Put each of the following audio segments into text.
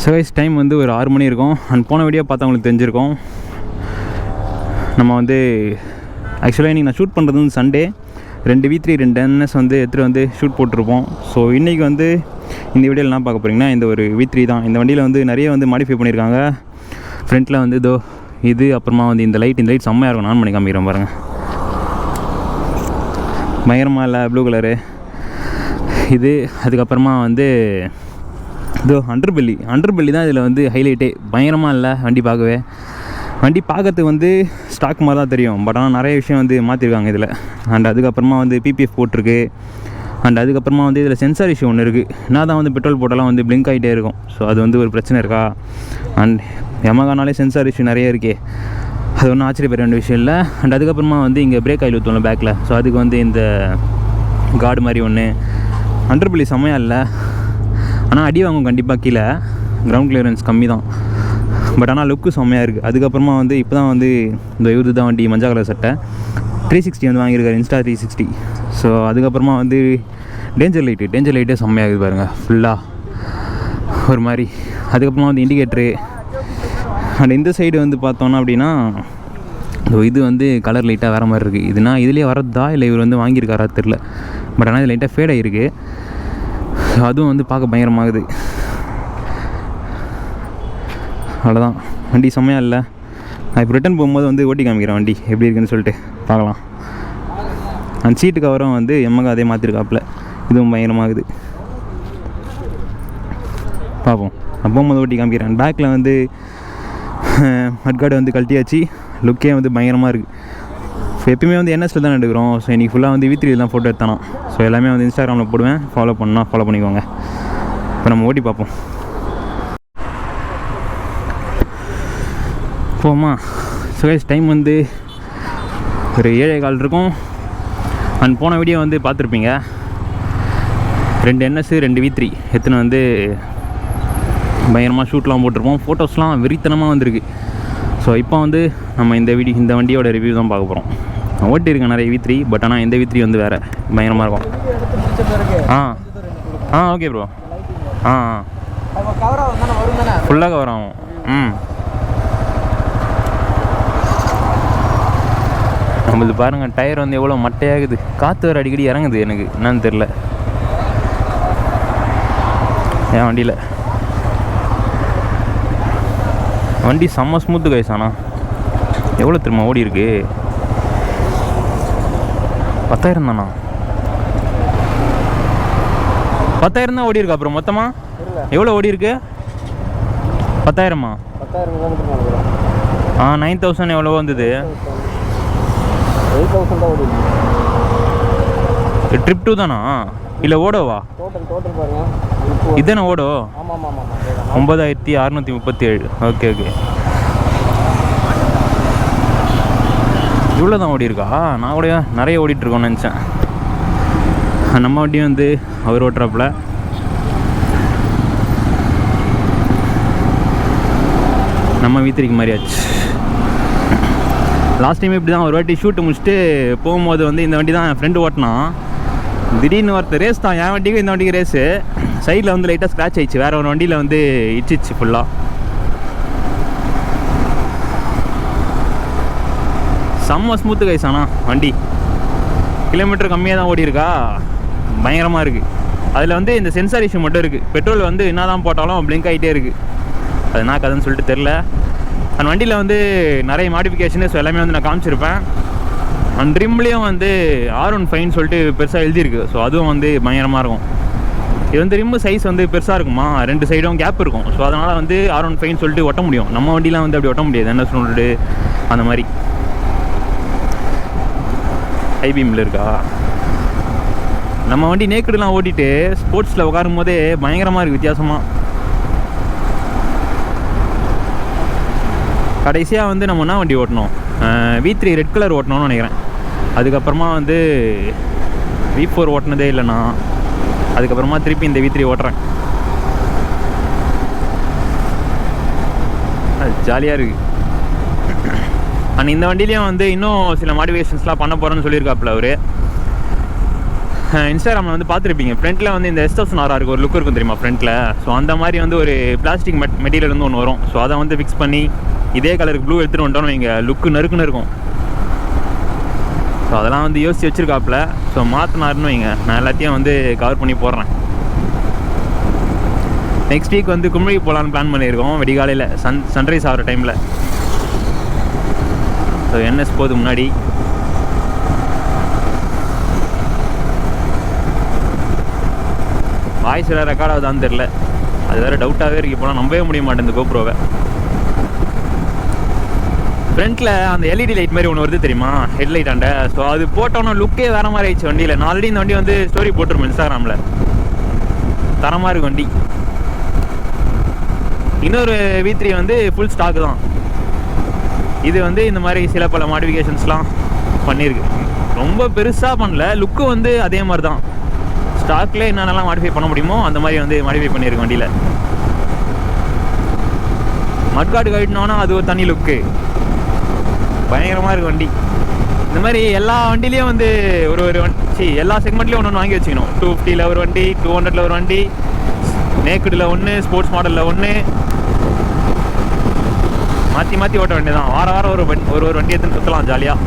சர்வைஸ் time வந்து ஒரு 6 மணி இருக்கும். அண்ட் போன வீடியோ பார்த்தவங்களுக்கு தெரிஞ்சிருக்கும். நம்ம வந்து ஆக்சுவலாக இன்றைக்கி நான் ஷூட் பண்ணுறது வந்து சண்டே. 2 V3 2 NS வந்து எடுத்துகிட்டு வந்து ஷூட் போட்டிருப்போம். ஸோ இன்றைக்கி வந்து இந்த வீடியோவில் என்ன பார்க்க போகிறீங்கன்னா, இந்த ஒரு V3 தான். இந்த வண்டியில் வந்து நிறைய வந்து மாடிஃபை பண்ணியிருக்காங்க. ஃப்ரண்ட்டில் வந்து இதோ இது, அப்புறமா வந்து இந்த லைட் செம்மையாக இருக்கும். நான் பண்ணி காமிக்கிறேன் பாருங்கள். பயங்கரமாக இல்லை, ப்ளூ கலரு இது. அதுக்கப்புறமா வந்து இதோ அண்டர் பெல்லி தான் இதில் வந்து ஹைலைட்டே. பயங்கரமாக இல்லை வண்டி பார்க்கறதுக்கு வந்து ஸ்டாக் மாதிரி தான் தெரியும். பட் ஆனால் நிறைய விஷயம் வந்து மாற்றிருக்காங்க இதில். அண்ட் அதுக்கப்புறமா வந்து PPF போட்டிருக்கு. அண்ட் அதுக்கப்புறமா வந்து இதில் சென்சார் இஷ்யூ ஒன்று இருக்குது. என்ன தான் வந்து பெட்ரோல் போட்டாலும் வந்து பிளிங்க் ஆகிட்டே இருக்கும். ஸோ அது வந்து ஒரு பிரச்சனை இருக்கா. அண்ட் யமகானாலே சென்சார் இஷ்யூ நிறைய இருக்கே, அது ஒன்றும் ஆச்சரியப்பட வேண்டிய விஷயம் இல்லை. அண்ட் அதுக்கப்புறமா வந்து இங்கே பிரேக் ஆயில் ஊற்றுவோம்ல பேக்கில், ஸோ அதுக்கு வந்து இந்த கார்டு மாதிரி ஒன்று. அண்டர் பெல்லி செம்மையாக இல்லை, ஆனால் அடி வாங்கும் கண்டிப்பாக. கீழே கிரவுண்ட் கிளியரன்ஸ் கம்மி தான், பட் ஆனால் லுக்கு செம்மையாக இருக்குது. அதுக்கப்புறமா வந்து இப்போ தான் வந்து இந்த இவரு தான் வண்டி மஞ்சள் கலர் சட்டை 360 வந்து வாங்கியிருக்காரு, இன்ஸ்டா 360. ஸோ அதுக்கப்புறமா வந்து டேஞ்சர் லைட்டே செம்மையாகுது பாருங்கள், ஃபுல்லாக ஒரு மாதிரி. அதுக்கப்புறமா வந்து இண்டிகேட்ரு. அண்ட் இந்த சைடு வந்து பார்த்தோன்னா அப்படின்னா இது வந்து கலர் லைட்டாக வேறு மாதிரி இருக்குது. இதுனா இதுலேயே வரதா இல்லை இவர் வந்து வாங்கியிருக்காரா தெரில. பட் ஆனால் இது லைட்டாக ஃபேட் ஆகிருக்கு. அதுவும் வந்து பார்க்க பயங்கரமாகுது. அவ்வளோதான், வண்டி செம்மையாக இல்லை. நான் இப்போ ரிட்டன் போகும்போது வந்து ஓட்டி காமிக்கிறேன் வண்டி எப்படி இருக்குன்னு சொல்லிட்டு பார்க்கலாம். அந்த சீட்டு கவரும் வந்து எம்மக அதே மாற்றிருக்காப்புல, இதுவும் பயங்கரமாகுது. பார்ப்போம், நான் போகும்போது ஓட்டி காமிக்கிறேன். பேக்கில் வந்து மட்கார்டு வந்து கழட்டியாச்சு. லுக்கே வந்து பயங்கரமாக இருக்குது. ஸோ எப்பயுமே வந்து NSல தான் எடுக்கிறோம். ஸோ இன்றைக்கி ஃபுல்லாக வந்து V3 தான் ஃபோட்டோ எடுத்தானோ. ஸோ எல்லாமே வந்து இன்ஸ்டாகிராமில் போடுவேன். ஃபாலோ பண்ணிக்கோங்க. இப்போ நம்ம ஓட்டி பார்ப்போம். போமா. ஸோ டைம் வந்து ஒரு 7:15 இருக்கும். அண்ட் போன வீடியோ வந்து பார்த்துருப்பீங்க. 2 NS 2 V3 எத்தனை வந்து பயங்கரமாக ஷூட்லாம் போட்டிருப்போம். ஃபோட்டோஸ்லாம் வெறித்தனமாக வந்திருக்கு. ஸோ இப்போ வந்து நம்ம இந்த வண்டியோட ரிவ்யூ தான் பார்க்க போகிறோம். ஓட்டியிருக்கேன் நிறைய V3, பட் ஆனால் இந்த V3 வந்து வேறு பயங்கரமாக இருக்கும். Okay bro. ஃபுல்லாக கவர் ஆகும். நம்மளுக்கு பாருங்கள், டயர் வந்து எவ்வளோ மட்டையாகுது. காற்று வேறு அடிக்கடி இறங்குது. எனக்கு என்னன்னு தெரில என் வண்டியில். வண்டி செம்ம ஸ்மூத்து கைஸ். ஆனால் எவ்வளோ திரும்ப ஓடி இருக்கு? 10,000 தானா? 10,000 தான் ஓடி இருக்கு. அப்புறம் மொத்தமாக எவ்வளோ ஓடி இருக்கு? 10,000மா? 9,000 எவ்வளோ வந்தது? 8,000 தான் ஓடி. ட்ரிப் 2 தானா இல்லை ஓடோவா? டோட்டல் பாருங்க, இதுதானே ஓடோ? ஆமாம் 9,637. ஓகே. இவ்வளோ தான் ஓடி இருக்கா? நான் கூட நிறைய ஓடிட்டுருக்கோன்னு நினச்சேன். நம்ம வண்டியும் வந்து அவர் ஓட்டுறாப்புல. நம்ம V3க்கு மாதிரி ஆச்சு. லாஸ்ட் டைம் இப்படி தான் ஒரு வாட்டி ஷூட்டு முடிச்சுட்டு போகும்போது வந்து இந்த வண்டி தான் என் ஃப்ரெண்டு ஓட்டினான். திடீர்னு ஒருத்தர் ரேஸ் தான், என் வண்டிக்கும் இந்த வண்டிக்கு ரேஸு. சைடில் வந்து லைட்டாக ஸ்க்ராட்ச் ஆயிடுச்சு. வேறு ஒரு வண்டியில் வந்து இச்சிச்சு ஃபுல்லாக. செம்ம ஸ்மூத்து கைஸ். ஆனால் வண்டி கிலோமீட்டர் கம்மியாக தான் ஓடி இருக்கா, பயங்கரமாக இருக்குது. அதில் வந்து இந்த சென்சார் இஷ்யூ மட்டும் இருக்குது. பெட்ரோல் வந்து என்ன தான் போட்டாலும் பிளிங்க் ஆகிட்டே இருக்குது. அது என்ன கதைன்னு சொல்லிட்டு தெரில. அந்த வண்டியில் வந்து நிறைய மாடிஃபிகேஷனு, ஸோ எல்லாமே வந்து நான் காமிச்சிருப்பேன். அந்த ரிம்லேயும் வந்து R15 சொல்லிட்டு பெருசாக எழுதியிருக்கு. ஸோ அதுவும் வந்து பயங்கரமாக இருக்கும். இது வந்து ரிம்மு சைஸ் வந்து பெருசாக இருக்குமா, 2 சைடும் கேப் இருக்கும். ஸோ அதனால் வந்து R15 சொல்லிட்டு ஒட்ட முடியும். நம்ம வண்டிலாம் வந்து அப்படி ஒட்ட முடியாது. என்ன சொல்லிட்டு அந்த மாதிரி ஹைபீமில் இருக்கா. நம்ம வண்டி நேக்கடுலாம் ஓட்டிட்டு ஸ்போர்ட்ஸில் உட்காரும் போதே பயங்கரமாக இருக்குது வித்தியாசமாக. கடைசியாக வந்து நம்ம என்ன வண்டி ஓட்டணும்? V3 ரெட் கலர் ஓட்டணும்னு நினைக்கிறேன். அதுக்கப்புறமா வந்து V4 ஓட்டினதே இல்லைண்ணா. அதுக்கப்புறமா திருப்பி இந்த V3 ஓட்டுறேன். அது ஜாலியாக இருக்குது. அண்ட் இந்த வண்டிலையும் வந்து இன்னும் சில மாடிஃபிகேஷன்ஸ்லாம் பண்ண போகிறேன்னு சொல்லியிருக்காப்புல அவர். இன்ஸ்டாகிராமில் வந்து பார்த்துருப்பீங்க. ஃப்ரண்ட்டில் வந்து இந்த S1000 ஒரு லுக் இருக்கும் தெரியுமா ஃப்ரண்ட்டில். ஸோ அந்த மாதிரி வந்து ஒரு பிளாஸ்டிக் மெட்டீரியல் வந்து ஒன்று வரும். ஸோ அதை வந்து ஃபிக்ஸ் பண்ணி இதே கலருக்கு ப்ளூ எடுத்துகிட்டு வந்துட்டோன்னு இங்கே லுக்கு நறுக்குன்னு இருக்கும். ஸோ அதெல்லாம் வந்து யோசிச்சு வச்சுருக்காப்புல. ஸோ மாற்றினாருன்னு வைங்க, நான் எல்லாத்தையும் வந்து கவர் பண்ணி போடுறேன். நெக்ஸ்ட் வீக் வந்து கும்பி போகலான்னு பிளான் பண்ணியிருக்கோம். வெடிகாலையில் சன்ரைஸ் ஆகிற டைமில். ஸோ என்எஸ் போது முன்னாடி வாய்ஸ் வேறு ரெக்கார்ட் ஆகுதான்னு தெரில. அது வேறு டவுட்டாகவே இருக்குது. போனால் நம்பவே முடிய மாட்டேன் இந்த கோப்ரோவை. ஃப்ரண்ட்டில் அந்த எல்இடி லைட் மாதிரி ஒன்று வருது தெரியுமா, ஹெட்லைட் ஆண்ட. ஸோ அது போட்டோன்னா லுக்கே வேறு மாதிரி ஆயிடுச்சு வண்டியில். நான் ஆல்ரெடி இந்த வண்டி வந்து ஸ்டோரி போட்டிருப்பேன் இன்ஸ்டாகிராமில். தரமாக இருக்குது வண்டி. இன்னொரு V3 வந்து ஃபுல் ஸ்டாக்கு தான். இது வந்து இந்த மாதிரி சில பல மாடிஃபிகேஷன்ஸ்லாம் பண்ணியிருக்கு. ரொம்ப பெருசாக பண்ணல, லுக்கு வந்து அதே மாதிரி தான். ஸ்டாக்லேயே என்னென்னலாம் மாடிஃபை பண்ண முடியுமோ அந்த மாதிரி வந்து மாடிஃபை பண்ணியிருக்கு வண்டியில். மட்காடு கட்டினோன்னா அது ஒரு தனி லுக்கு, பயங்கரமாக இருக்குது வண்டி. இந்த மாதிரி எல்லா வண்டிலையும் வந்து ஒரு வண்டி எல்லா செக்மெண்ட்லேயும் ஒன்று வாங்கி வச்சுக்கணும். 250 ஒரு வண்டி, 200 ஒரு வண்டி, நேக்குடில் ஒன்று, ஸ்போர்ட்ஸ் மாடலில் ஒன்று, மாற்றி மாற்றி ஓட்ட வண்டி தான். வாரம் ஒரு வண்டி எடுத்துன்னு சுற்றலாம் ஜாலியாக.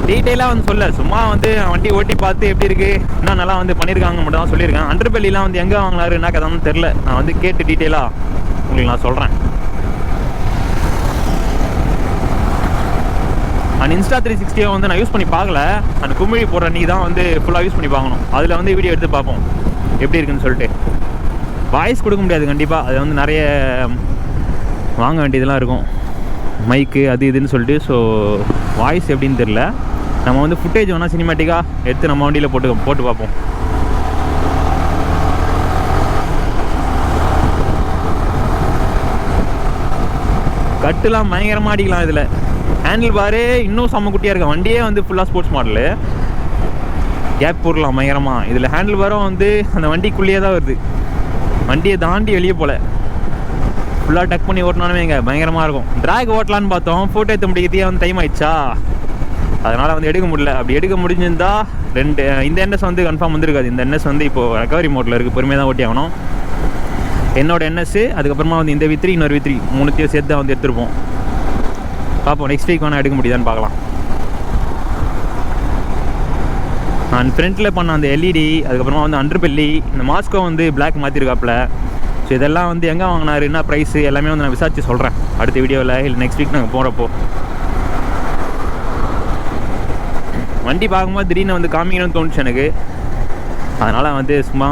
டீட்டெயிலாக வந்து சொல்ல, சும்மா வந்து வண்டி ஓட்டி பார்த்து எப்படி இருக்குது, என்ன நல்லா வந்து பண்ணியிருக்காங்க மட்டும் தான் சொல்லியிருக்கேன். அண்டர்பெல்லிலாம் வந்து எங்கே வாங்கினாரு என்ன கதான்னு தெரில. நான் வந்து கேட்டு டீட்டெயிலாக உங்களுக்கு நான் சொல்கிறேன். அண்ட் இன்ஸ்டா 360 வந்து நான் யூஸ் பண்ணி பார்க்கல. அந்த குமிழி போடுற அன்றைக்கி தான் வந்து ஃபுல்லாக யூஸ் பண்ணி பார்க்கணும். அதில் வந்து வீடியோ எடுத்து பார்ப்போம் எப்படி இருக்குன்னு சொல்லிட்டு. வாய்ஸ் கொடுக்க முடியாது கண்டிப்பாக, அது வந்து நிறைய வாங்க வேண்டியதெல்லாம் இருக்கும், மைக்கு அது இதுன்னு சொல்லிட்டு. ஸோ வாய்ஸ் எப்படின்னு தெரில. நம்ம வந்து ஃபுட்டேஜ் வேணால் சினிமேட்டிக்காக எடுத்து நம்ம வண்டியில் போட்டு பார்ப்போம். கட்டுலாம் பயங்கரமாக அடிக்கலாம் இதில். ஹேண்டில் பாரு இன்னும் செம்ம குட்டியாக இருக்கா. வண்டியே வந்து ஃபுல்லாக ஸ்போர்ட்ஸ் மாடலு. கேப் போடலாம் பயங்கரமாக. இதில் ஹேண்டில் பாரும் வந்து அந்த வண்டிக்குள்ளேயே தான் வருது, வண்டியை தாண்டி வெளியே போகல. ஃபுல்லாக டக் பண்ணி ஓட்டினாலுமே எங்கே பயங்கரமாக இருக்கும். ட்ராக் ஓட்டலான்னு பார்த்தோம், ஃபோட்டோ எடுத்து முடிக்கிறதே வந்து டைம் ஆயிடுச்சா, அதனால் வந்து எடுக்க முடியல. அப்படி எடுக்க முடிஞ்சிருந்தா இந்த என்எஸ் வந்து கன்ஃபார்ம் வந்துருக்காது. இந்த என்எஸ் வந்து இப்போது ரெக்கவரி மோட்டில் இருக்குது, பொறுமையாக தான் ஓட்டி ஆகணும். என்னோட என்எஸ், அதுக்கப்புறமா வந்து இந்த V3 இன்னொரு V3 மூணுத்தையும் சேர்த்து தான் வந்து எடுத்துருப்போம். பார்ப்போம் நெக்ஸ்ட் வீக் வேணால் எடுக்க முடியுதான்னு பார்க்கலாம். நான் ஃப்ரண்ட்டில் பண்ண அந்த எல்இடி, அதுக்கப்புறமா வந்து அண்டர்பெல்லி, இந்த மாஸ்கோ வந்து பிளாக் மாற்றிருக்காப்புல. ஸோ இதெல்லாம் வந்து எங்கே வாங்கினாரு, என்ன ப்ரைஸு எல்லாமே வந்து நான் விசாரித்து சொல்கிறேன் அடுத்த வீடியோவில். இல்லை நெக்ஸ்ட் வீக் நாங்கள் போகிறப்போ. வண்டி பார்க்கும்போது திடீர்னு வந்து காமிக்கணும்னு தோணுச்சு எனக்கு, அதனால் வந்து சும்மா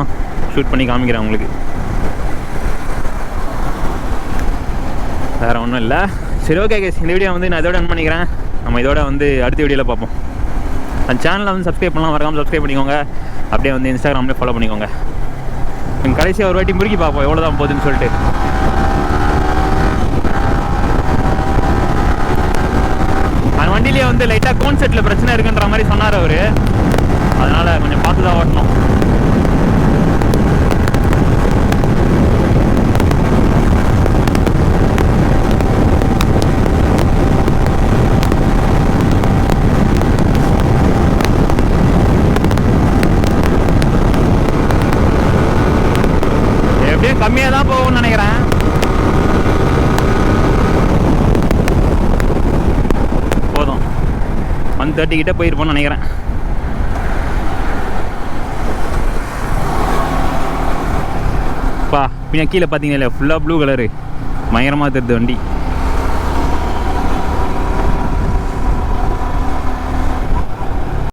ஷூட் பண்ணி காமிக்கிறேன் உங்களுக்கு. வேறு ஒன்றும் இல்லை. சரி, ஓகே கேஸ், இந்த வீடியோ வந்து நான் இதோட என் பண்ணிக்கிறேன். நம்ம இதோட வந்து அடுத்த வீடியோவில் பார்ப்போம். அந்த சேனலை வந்து சப்ஸ்கிரைப் பண்ணலாம், மறக்காமல் சப்ஸ்கிரைப் பண்ணிக்கோங்க. அப்படியே வந்து இன்ஸ்டாகிராம்லேயே ஃபாலோ பண்ணிக்கோங்க. கடைசியாக ஒரு வாட்டி முறுக்கி பார்ப்போம் எவ்வளோ தான் போகுதுன்னு சொல்லிட்டு. அந்த வண்டியிலே வந்து லைட்டாக கோன் செட்டில் பிரச்சனை இருக்குன்ற மாதிரி சொன்னார் அவர். அதனால் கொஞ்சம் பார்த்து தான் ஓட்டணும். கம்மியாக தான் போகும்னு நினைக்கிறேன். போதும் 130 கிட்ட போயிருப்போம்னு நினைக்கிறேன். பா பின்ன கீழே பார்த்தீங்கன்னா ஃபுல்லாக ப்ளூ கலரு பயங்கரமாக தெரியுது வண்டி.